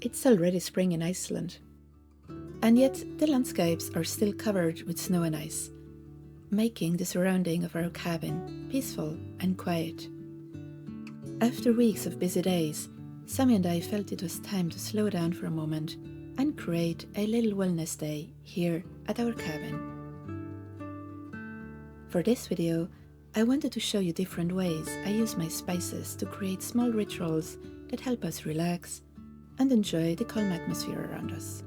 It's already spring in Iceland, and yet the landscapes are still covered with snow and ice, making the surrounding of our cabin peaceful and quiet. After weeks of busy days, Sammi and I felt it was time to slow down for a moment and create a little wellness day here at our cabin. For this video, I wanted to show you different ways I use my spices to create small rituals that help us relax and enjoy the calm atmosphere around us.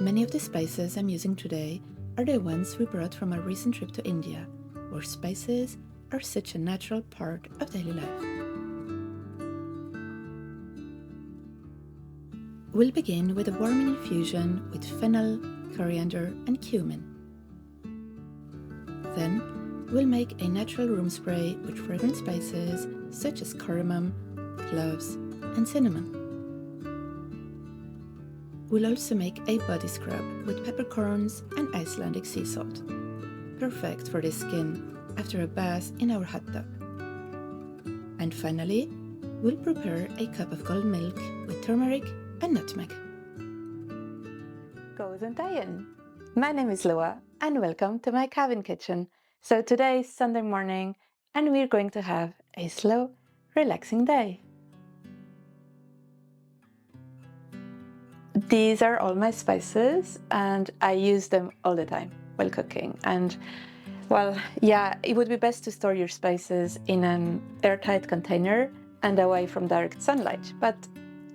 Many of the spices I'm using today are the ones we brought from our recent trip to India, where spices are such a natural part of daily life. We'll begin with a warming infusion with fennel, coriander and cumin. Then, we'll make a natural room spray with fragrant spices such as cardamom, cloves and cinnamon. We'll also make a body scrub with peppercorns and Icelandic sea salt, perfect for the skin after a bath in our hot tub. And finally, we'll prepare a cup of cold milk with turmeric and nutmeg. Gozen Tayen. My name is Lua and welcome to my cabin kitchen. So today is Sunday morning and we're going to have a slow, relaxing day. These are all my spices and I use them all the time while cooking. And well, yeah, it would be best to store your spices in an airtight container and away from direct sunlight. But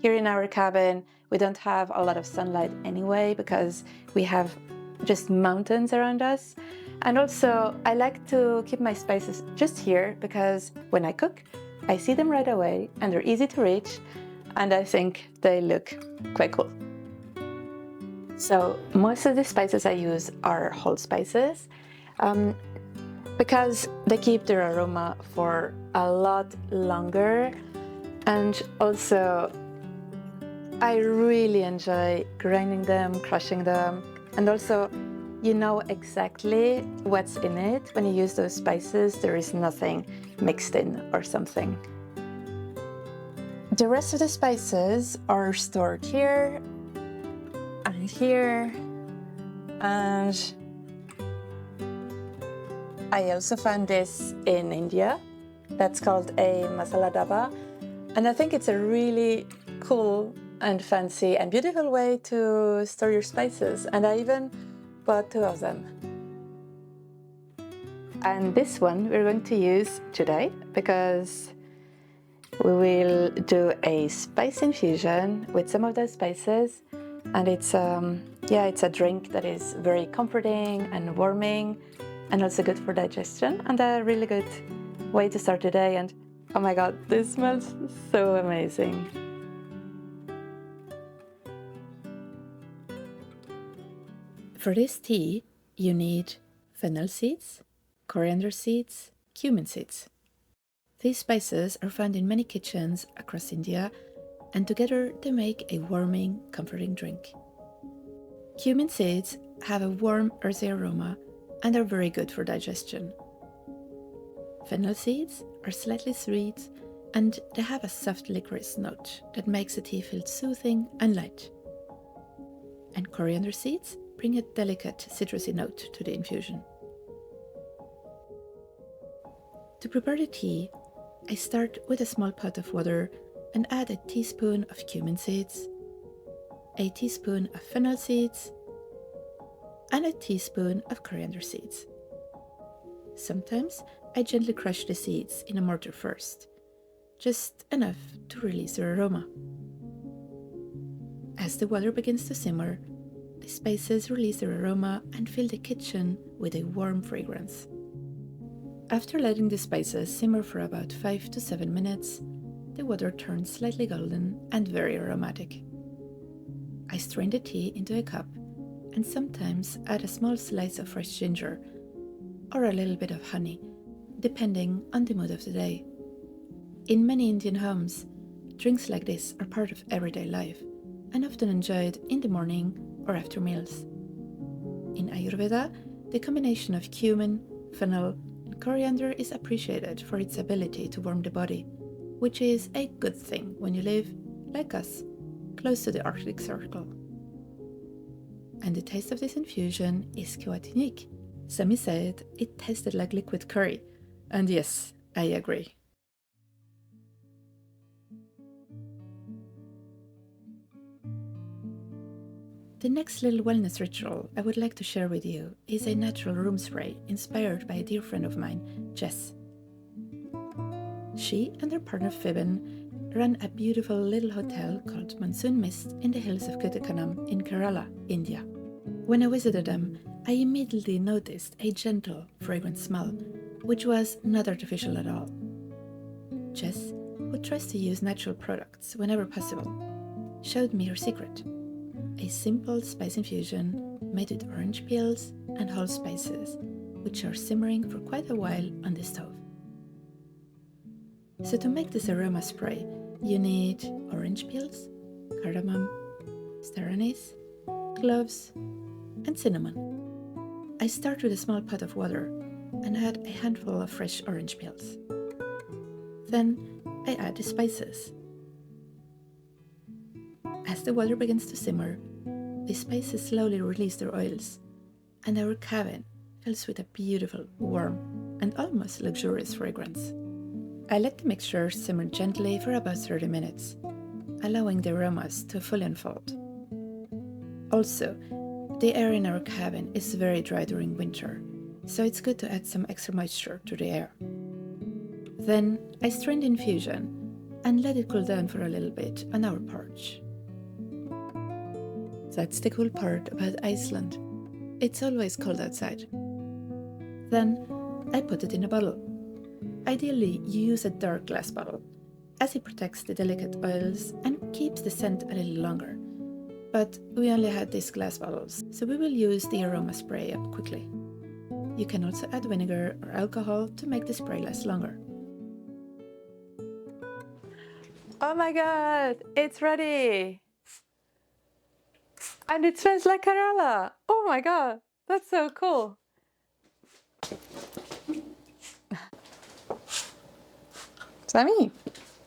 here in our cabin, we don't have a lot of sunlight anyway because we have just mountains around us. And also, I like to keep my spices just here because when I cook, I see them right away and they're easy to reach and I think they look quite cool. So most of the spices I use are whole spices because they keep their aroma for a lot longer, and also I really enjoy grinding them, crushing them, and also you know exactly what's in it when you use those spices. There is nothing mixed in or something. The rest of the spices are stored here and here, and I also found this in India. That's called a masala daba, and I think it's a really cool and fancy and beautiful way to store your spices, and I even bought 2 of them. And this one we're going to use today because we will do a spice infusion with some of those spices, and it's a drink that is very comforting and warming and also good for digestion and a really good way to start the day. And oh my god, this smells so amazing. For this tea, you need fennel seeds, coriander seeds, cumin seeds. These spices are found in many kitchens across India, and together they make a warming, comforting drink. Cumin seeds have a warm, earthy aroma and are very good for digestion. Fennel seeds are slightly sweet and they have a soft licorice note that makes the tea feel soothing and light. And coriander seeds bring a delicate citrusy note to the infusion. To prepare the tea, I start with a small pot of water and add a teaspoon of cumin seeds, a teaspoon of fennel seeds, and a teaspoon of coriander seeds. Sometimes I gently crush the seeds in a mortar first, just enough to release their aroma. As the water begins to simmer, the spices release their aroma and fill the kitchen with a warm fragrance. After letting the spices simmer for about 5 to 7 minutes, the water turns slightly golden and very aromatic. I strain the tea into a cup and sometimes add a small slice of fresh ginger or a little bit of honey, depending on the mood of the day. In many Indian homes, drinks like this are part of everyday life and often enjoyed in the morning or after meals. In Ayurveda, the combination of cumin, fennel, and coriander is appreciated for its ability to warm the body, which is a good thing when you live, like us, close to the Arctic Circle. And the taste of this infusion is quite unique. Sammi said it tasted like liquid curry, and yes, I agree. The next little wellness ritual I would like to share with you is a natural room spray inspired by a dear friend of mine, Jess. She and her partner Fibin run a beautiful little hotel called Monsoon Mist in the hills of Kuttakanam in Kerala, India. When I visited them, I immediately noticed a gentle, fragrant smell, which was not artificial at all. Jess, who tries to use natural products whenever possible, showed me her secret: a simple spice infusion made with orange peels and whole spices, which are simmering for quite a while on the stove. So to make this aroma spray, you need orange peels, cardamom, star anise, cloves, and cinnamon. I start with a small pot of water and add a handful of fresh orange peels. Then I add the spices. As the water begins to simmer, the spices slowly release their oils, and our cabin fills with a beautiful, warm, and almost luxurious fragrance. I let the mixture simmer gently for about 30 minutes, allowing the aromas to fully unfold. Also, the air in our cabin is very dry during winter, so it's good to add some extra moisture to the air. Then I strain the infusion and let it cool down for a little bit on our porch. That's the cool part about Iceland. It's always cold outside. Then I put it in a bottle. Ideally, you use a dark glass bottle, as it protects the delicate oils and keeps the scent a little longer. But we only had these glass bottles, so we will use the aroma spray up quickly. You can also add vinegar or alcohol to make the spray last longer. Oh my god, it's ready! And it smells like Kerala! Oh my god, that's so cool! Sammi,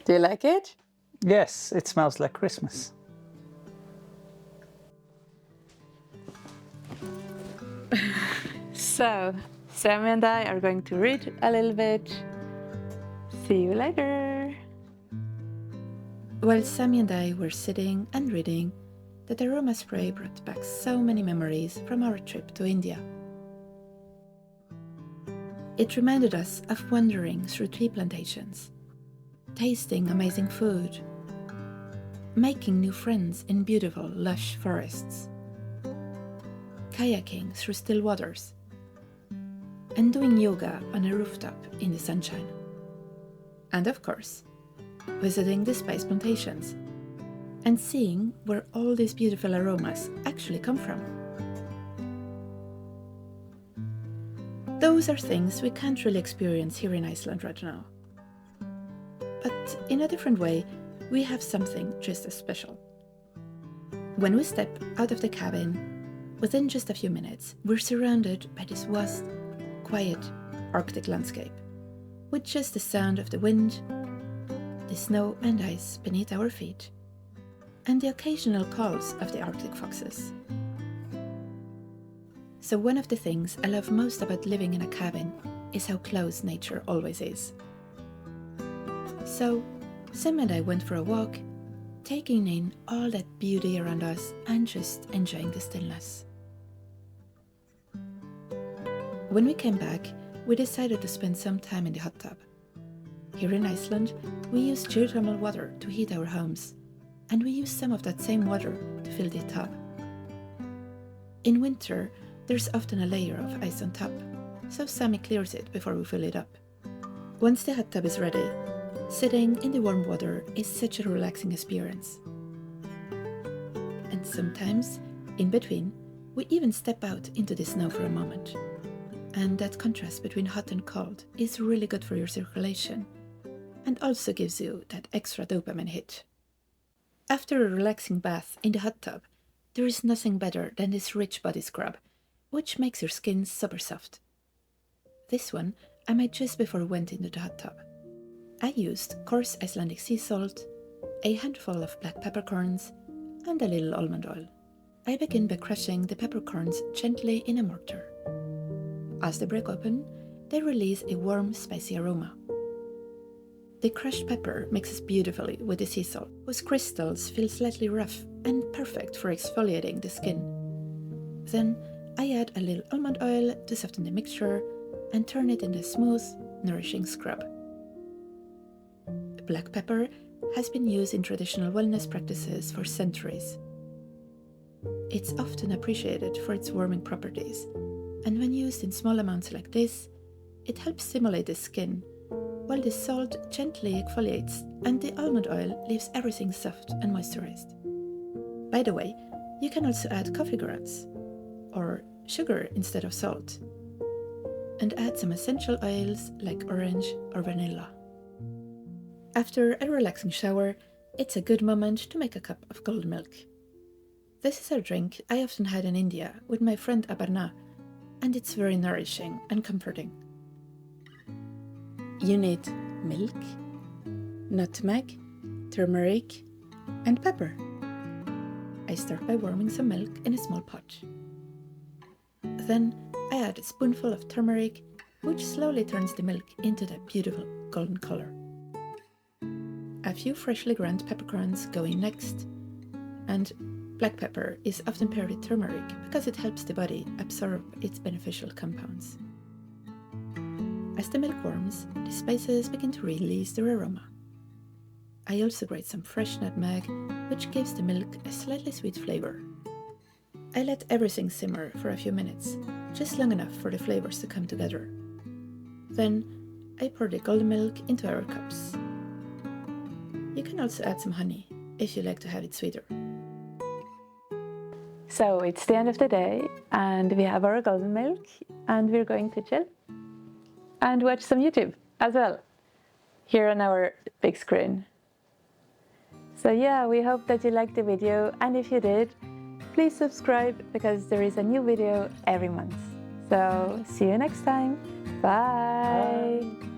do you like it? Yes, it smells like Christmas. So, Sammi and I are going to read a little bit. See you later! While Sammi and I were sitting and reading, that aroma spray brought back so many memories from our trip to India. It reminded us of wandering through tea plantations, tasting amazing food, making new friends in beautiful, lush forests, kayaking through still waters, and doing yoga on a rooftop in the sunshine. And of course, visiting the spice plantations and seeing where all these beautiful aromas actually come from. Those are things we can't really experience here in Iceland right now. But in a different way, we have something just as special. When we step out of the cabin, within just a few minutes, we're surrounded by this vast, quiet Arctic landscape, with just the sound of the wind, the snow and ice beneath our feet, and the occasional calls of the Arctic foxes. So one of the things I love most about living in a cabin is how close nature always is. So Sam and I went for a walk, taking in all that beauty around us and just enjoying the stillness. When we came back, we decided to spend some time in the hot tub. Here in Iceland, we use geothermal water to heat our homes, and we use some of that same water to fill the tub. In winter, there's often a layer of ice on top, so Sammi clears it before we fill it up. Once the hot tub is ready, sitting in the warm water is such a relaxing experience. And sometimes, in between, we even step out into the snow for a moment. And that contrast between hot and cold is really good for your circulation, and also gives you that extra dopamine hit. After a relaxing bath in the hot tub, there is nothing better than this rich body scrub, which makes your skin super soft. This one I made just before I went into the hot tub. I used coarse Icelandic sea salt, a handful of black peppercorns, and a little almond oil. I begin by crushing the peppercorns gently in a mortar. As they break open, they release a warm, spicy aroma. The crushed pepper mixes beautifully with the sea salt, whose crystals feel slightly rough and perfect for exfoliating the skin. Then I add a little almond oil to soften the mixture and turn it into a smooth, nourishing scrub. Black pepper has been used in traditional wellness practices for centuries. It's often appreciated for its warming properties, and when used in small amounts like this, it helps stimulate the skin, while the salt gently exfoliates and the almond oil leaves everything soft and moisturized. By the way, you can also add coffee grounds, or sugar instead of salt, and add some essential oils like orange or vanilla. After a relaxing shower, it's a good moment to make a cup of golden milk. This is a drink I often had in India with my friend Aparna, and it's very nourishing and comforting. You need milk, nutmeg, turmeric, and pepper. I start by warming some milk in a small pot. Then I add a spoonful of turmeric, which slowly turns the milk into that beautiful golden color. A few freshly ground peppercorns go in next, and black pepper is often paired with turmeric because it helps the body absorb its beneficial compounds. As the milk warms, the spices begin to release their aroma. I also grate some fresh nutmeg, which gives the milk a slightly sweet flavor. I let everything simmer for a few minutes, just long enough for the flavors to come together. Then I pour the golden milk into our cups. You can also add some honey if you like to have it sweeter. So it's the end of the day and we have our golden milk and we're going to chill and watch some YouTube as well here on our big screen. So yeah, we hope that you liked the video, and if you did, please subscribe because there is a new video every month. So see you next time. Bye. Bye.